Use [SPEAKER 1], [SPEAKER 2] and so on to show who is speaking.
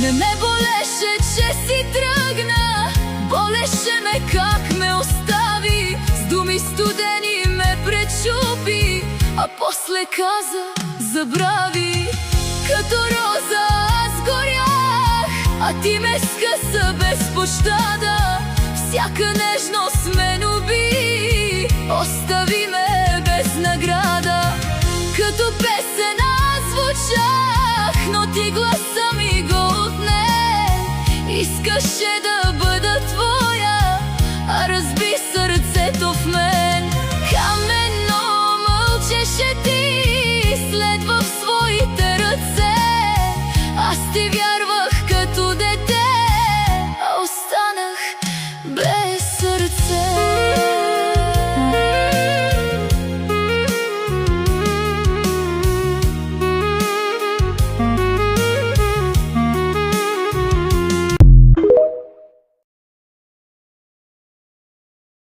[SPEAKER 1] Не ме болеше, че си тръгна, болеше ме как ме остави. С думи студени ме пречупи, а после каза забрави. Като роза аз горях, а ти ме скъса без пощада. Всяка нежност ме уби, остави